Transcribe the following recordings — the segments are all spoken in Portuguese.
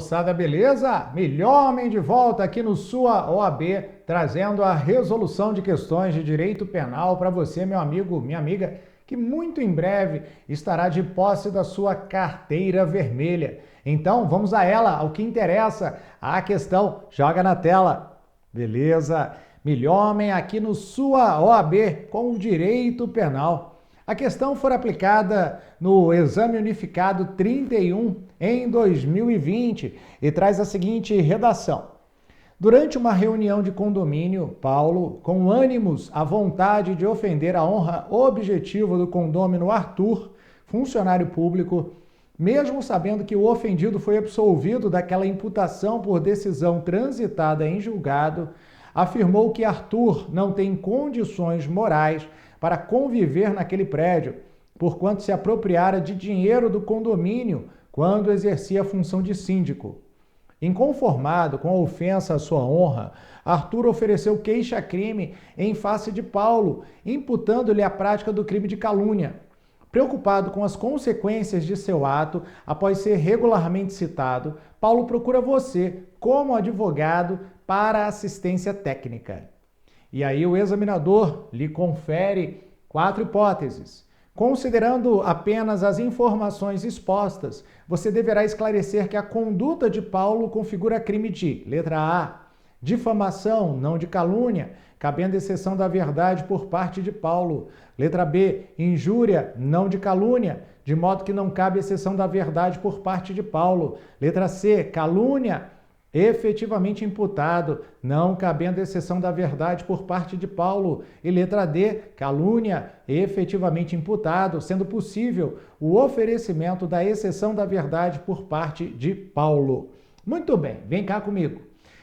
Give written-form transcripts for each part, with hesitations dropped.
moçada, beleza? Milhomem de volta aqui no sua OAB, trazendo a resolução de questões de direito penal para você, meu amigo, minha amiga, que muito em breve estará de posse da sua carteira vermelha. Então, vamos a ela, ao que interessa. A questão, joga na tela. Beleza? Milhomem aqui no sua OAB com o direito penal. A questão foi aplicada no Exame Unificado 31 em 2020 e traz a seguinte redação. Durante uma reunião de condomínio, Paulo, com ânimos à vontade de ofender a honra objetiva do condômino Arthur, funcionário público, mesmo sabendo que o ofendido foi absolvido daquela imputação por decisão transitada em julgado, afirmou que Arthur não tem condições morais para conviver naquele prédio, porquanto se apropriara de dinheiro do condomínio quando exercia a função de síndico. Inconformado com a ofensa à sua honra, Arthur ofereceu queixa-crime em face de Paulo, imputando-lhe a prática do crime de calúnia. Preocupado com as consequências de seu ato, após ser regularmente citado, Paulo procura você, como advogado, para assistência técnica. E aí o examinador lhe confere 4 hipóteses. Considerando apenas as informações expostas, você deverá esclarecer que a conduta de Paulo configura crime de, letra A, difamação, não de calúnia, cabendo exceção da verdade por parte de Paulo. Letra B, injúria, não de calúnia, de modo que não cabe exceção da verdade por parte de Paulo. Letra C, calúnia, efetivamente imputado, não cabendo exceção da verdade por parte de Paulo. E letra D, calúnia, efetivamente imputado, sendo possível o oferecimento da exceção da verdade por parte de Paulo. Muito bem, vem cá comigo.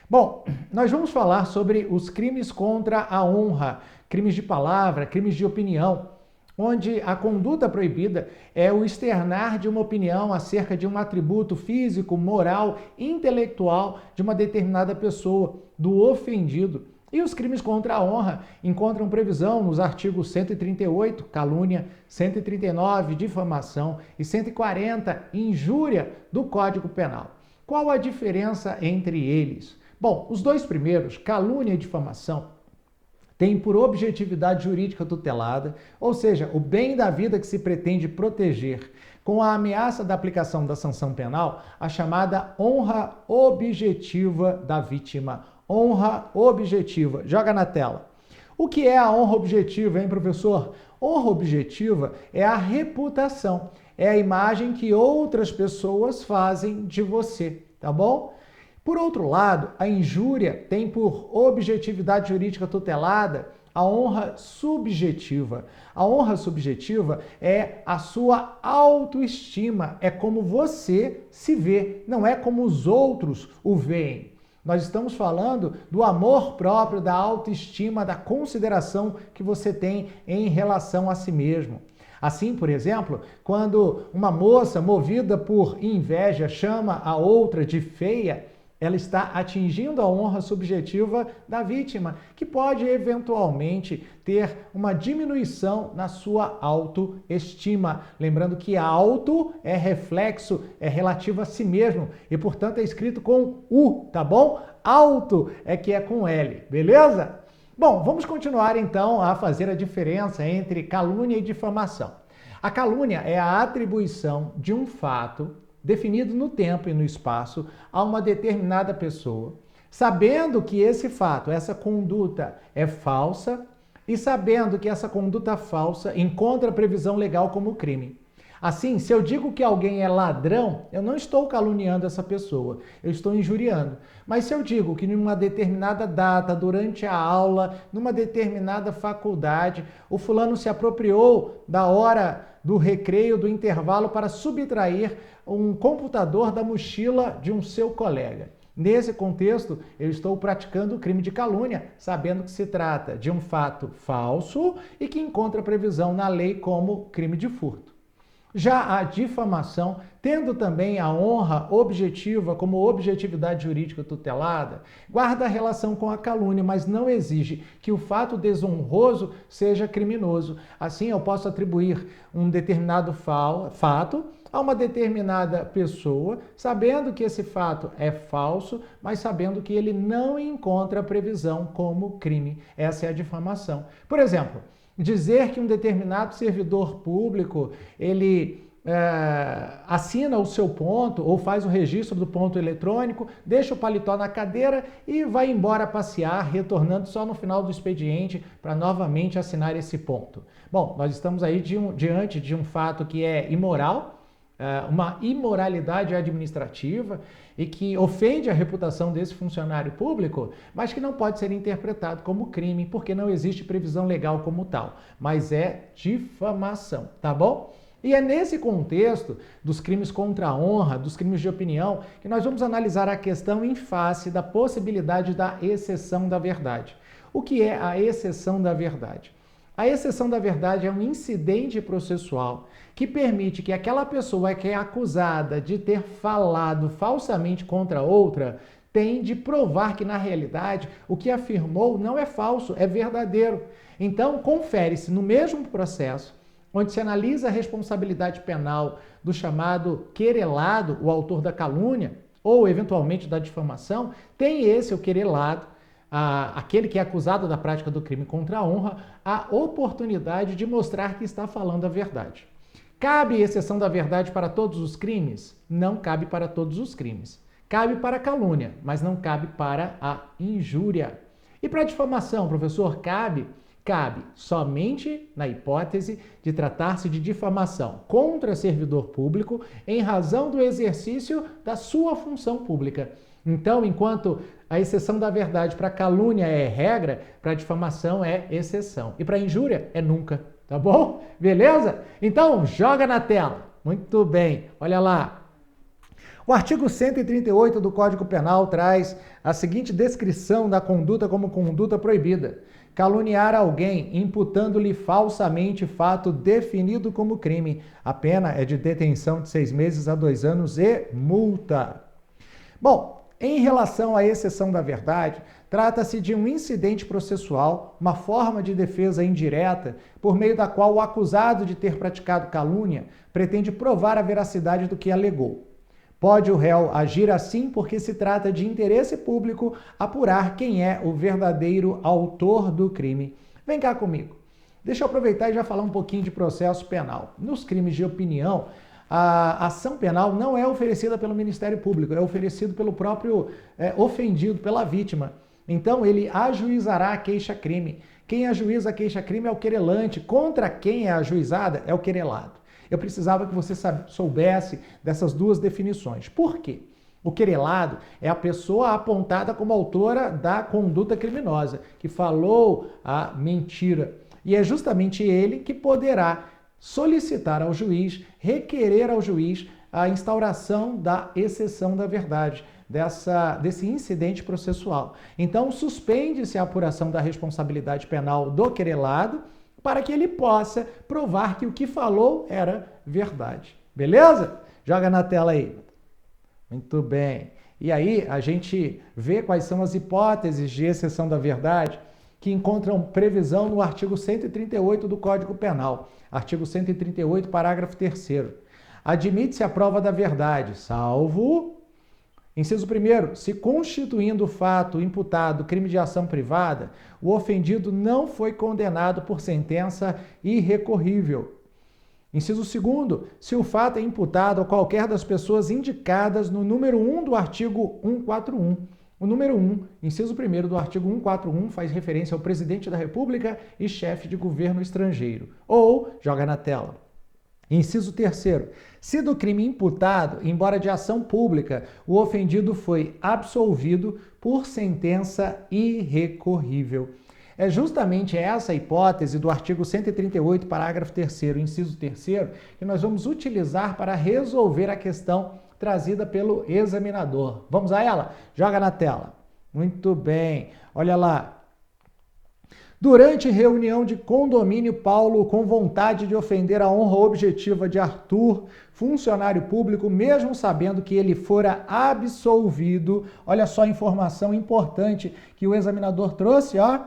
Bom, nós vamos falar sobre os crimes contra a honra, crimes de palavra, crimes de opinião, onde a conduta proibida é o externar de uma opinião acerca de um atributo físico, moral, intelectual de uma determinada pessoa, do ofendido. E os crimes contra a honra encontram previsão nos artigos 138, calúnia, 139, difamação e 140, injúria do Código Penal. Qual a diferença entre eles? Bom, os dois primeiros, calúnia e difamação, tem por objetividade jurídica tutelada, ou seja, o bem da vida que se pretende proteger com a ameaça da aplicação da sanção penal, a chamada honra objetiva da vítima. Honra objetiva. Joga na tela. O que é a honra objetiva, hein, professor? Honra objetiva é a reputação, é a imagem que outras pessoas fazem de você, tá bom? Por outro lado, a injúria tem por objetividade jurídica tutelada a honra subjetiva. A honra subjetiva é a sua autoestima, é como você se vê, não é como os outros o veem. Nós estamos falando do amor próprio, da autoestima, da consideração que você tem em relação a si mesmo. Assim, por exemplo, quando uma moça movida por inveja chama a outra de feia, ela está atingindo a honra subjetiva da vítima, que pode eventualmente ter uma diminuição na sua autoestima. Lembrando que auto é reflexo, é relativo a si mesmo e, portanto, é escrito com U, tá bom? Auto é que é com L, beleza? Bom, vamos continuar então a fazer a diferença entre calúnia e difamação. A calúnia é a atribuição de um fato definido no tempo e no espaço a uma determinada pessoa, sabendo que esse fato, essa conduta é falsa e sabendo que essa conduta falsa encontra previsão legal como crime. Assim, se eu digo que alguém é ladrão, eu não estou caluniando essa pessoa, eu estou injuriando. Mas se eu digo que numa determinada data, durante a aula, numa determinada faculdade, o fulano se apropriou da hora do recreio, do intervalo, para subtrair um computador da mochila de um seu colega. Nesse contexto, eu estou praticando o crime de calúnia, sabendo que se trata de um fato falso e que encontra previsão na lei como crime de furto. Já a difamação, tendo também a honra objetiva como objetividade jurídica tutelada, guarda relação com a calúnia, mas não exige que o fato desonroso seja criminoso. Assim, eu posso atribuir um determinado fato a uma determinada pessoa, sabendo que esse fato é falso, mas sabendo que ele não encontra previsão como crime. Essa é a difamação. Por exemplo, dizer que um determinado servidor público, ele assina o seu ponto ou faz o registro do ponto eletrônico, deixa o paletó na cadeira e vai embora passear, retornando só no final do expediente para novamente assinar esse ponto. Bom, nós estamos aí diante de um fato que é imoral, uma imoralidade administrativa e que ofende a reputação desse funcionário público, mas que não pode ser interpretado como crime, porque não existe previsão legal como tal, mas é difamação, tá bom? E é nesse contexto dos crimes contra a honra, dos crimes de opinião, que nós vamos analisar a questão em face da possibilidade da exceção da verdade. O que é a exceção da verdade? A exceção da verdade é um incidente processual que permite que aquela pessoa que é acusada de ter falado falsamente contra outra tem de provar que, na realidade, o que afirmou não é falso, é verdadeiro. Então, confere-se no mesmo processo onde se analisa a responsabilidade penal do chamado querelado, o autor da calúnia, ou eventualmente da difamação, tem esse, o querelado, aquele que é acusado da prática do crime contra a honra, a oportunidade de mostrar que está falando a verdade. Cabe exceção da verdade para todos os crimes? Não cabe para todos os crimes. Cabe para a calúnia, mas não cabe para a injúria. E para a difamação, professor, cabe? Cabe somente na hipótese de tratar-se de difamação contra servidor público em razão do exercício da sua função pública. Então, enquanto a exceção da verdade para calúnia é regra, para difamação é exceção. E para injúria é nunca, tá bom? Beleza? Então, joga na tela. Muito bem, olha lá. O artigo 138 do Código Penal traz a seguinte descrição da conduta como conduta proibida: caluniar alguém imputando-lhe falsamente fato definido como crime. A pena é de detenção de 6 meses a 2 anos e multa. Bom, em relação à exceção da verdade, trata-se de um incidente processual, uma forma de defesa indireta, por meio da qual o acusado de ter praticado calúnia pretende provar a veracidade do que alegou. Pode o réu agir assim porque se trata de interesse público apurar quem é o verdadeiro autor do crime. Vem cá comigo. Deixa eu aproveitar e já falar um pouquinho de processo penal. Nos crimes de opinião, a ação penal não é oferecida pelo Ministério Público, é oferecido pelo próprio ofendido, pela vítima. Então, ele ajuizará a queixa-crime. Quem ajuiza a queixa-crime é o querelante. Contra quem é ajuizada é o querelado. Eu precisava que você soubesse dessas duas definições. Por quê? O querelado é a pessoa apontada como autora da conduta criminosa, que falou a mentira. E é justamente ele que poderá solicitar ao juiz, requerer ao juiz a instauração da exceção da verdade, desse incidente processual. Então, suspende-se a apuração da responsabilidade penal do querelado, para que ele possa provar que o que falou era verdade. Beleza? Joga na tela aí. Muito bem. E aí a gente vê quais são as hipóteses de exceção da verdade que encontram previsão no artigo 138 do Código Penal. Artigo 138, parágrafo 3º. Admite-se a prova da verdade, salvo... Inciso 1º, se constituindo o fato imputado crime de ação privada, o ofendido não foi condenado por sentença irrecorrível. Inciso 2º, se o fato é imputado a qualquer das pessoas indicadas no número 1 do artigo 141. O número 1, inciso 1º do artigo 141 faz referência ao presidente da República e chefe de governo estrangeiro. Ou, joga na tela. Inciso 3º, se do crime imputado, embora de ação pública, o ofendido foi absolvido por sentença irrecorrível. É justamente essa hipótese do artigo 138, parágrafo 3º, inciso 3º, que nós vamos utilizar para resolver a questão trazida pelo examinador. Vamos a ela? Joga na tela. Muito bem. Olha lá. Durante reunião de condomínio, Paulo, com vontade de ofender a honra objetiva de Arthur, funcionário público, mesmo sabendo que ele fora absolvido, olha só a informação importante que o examinador trouxe, ó.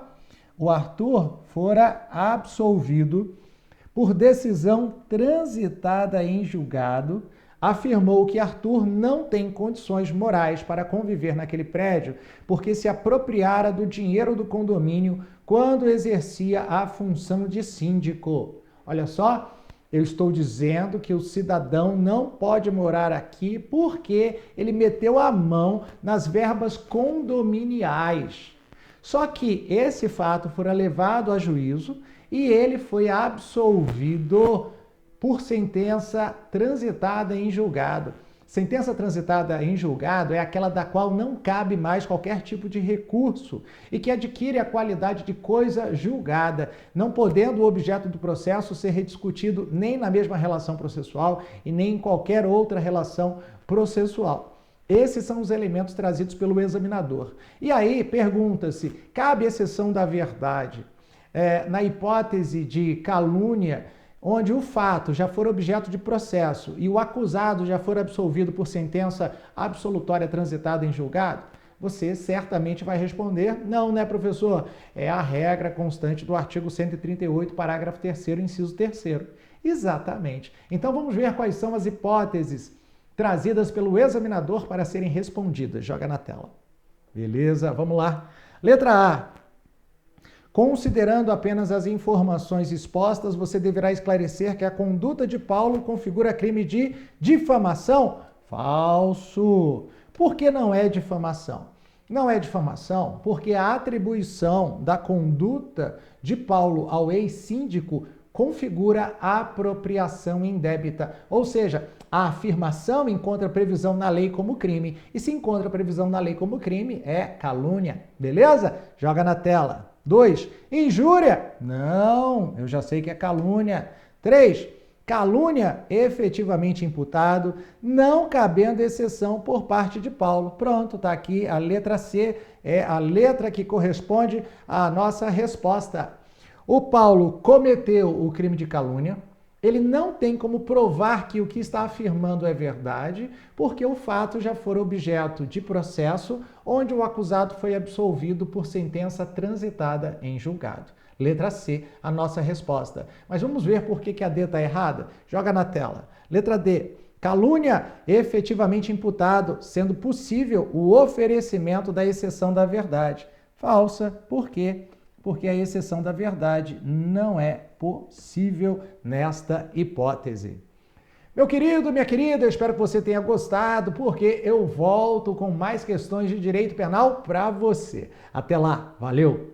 O Arthur fora absolvido por decisão transitada em julgado, afirmou que Arthur não tem condições morais para conviver naquele prédio porque se apropriara do dinheiro do condomínio quando exercia a função de síndico. Olha só, eu estou dizendo que o cidadão não pode morar aqui porque ele meteu a mão nas verbas condominiais. Só que esse fato fora levado a juízo e ele foi absolvido por sentença transitada em julgado. Sentença transitada em julgado é aquela da qual não cabe mais qualquer tipo de recurso e que adquire a qualidade de coisa julgada, não podendo o objeto do processo ser rediscutido nem na mesma relação processual e nem em qualquer outra relação processual. Esses são os elementos trazidos pelo examinador. E aí pergunta-se, cabe exceção da verdade na hipótese de calúnia, onde o fato já for objeto de processo e o acusado já for absolvido por sentença absolutória transitada em julgado? Você certamente vai responder, não, né, professor? É a regra constante do artigo 138, parágrafo 3º, inciso 3º. Exatamente. Então vamos ver quais são as hipóteses trazidas pelo examinador para serem respondidas. Joga na tela. Beleza, vamos lá. Letra A. Considerando apenas as informações expostas, você deverá esclarecer que a conduta de Paulo configura crime de difamação? Falso. Por que não é difamação? Não é difamação porque a atribuição da conduta de Paulo ao ex-síndico configura apropriação indébita, ou seja, a afirmação encontra previsão na lei como crime, e se encontra previsão na lei como crime, é calúnia, beleza? Joga na tela. 2. Injúria? Não, eu já sei que é calúnia. 3. Calúnia efetivamente imputado, não cabendo exceção por parte de Paulo. Pronto, tá aqui a letra C, é a letra que corresponde à nossa resposta. O Paulo cometeu o crime de calúnia, ele não tem como provar que o que está afirmando é verdade, porque o fato já for objeto de processo, onde o acusado foi absolvido por sentença transitada em julgado. Letra C, a nossa resposta. Mas vamos ver por que a D está errada? Joga na tela. Letra D. Calúnia efetivamente imputado, sendo possível o oferecimento da exceção da verdade. Falsa. Por quê? Porque a exceção da verdade não é possível nesta hipótese. Meu querido, minha querida, eu espero que você tenha gostado, porque eu volto com mais questões de direito penal para você. Até lá, valeu!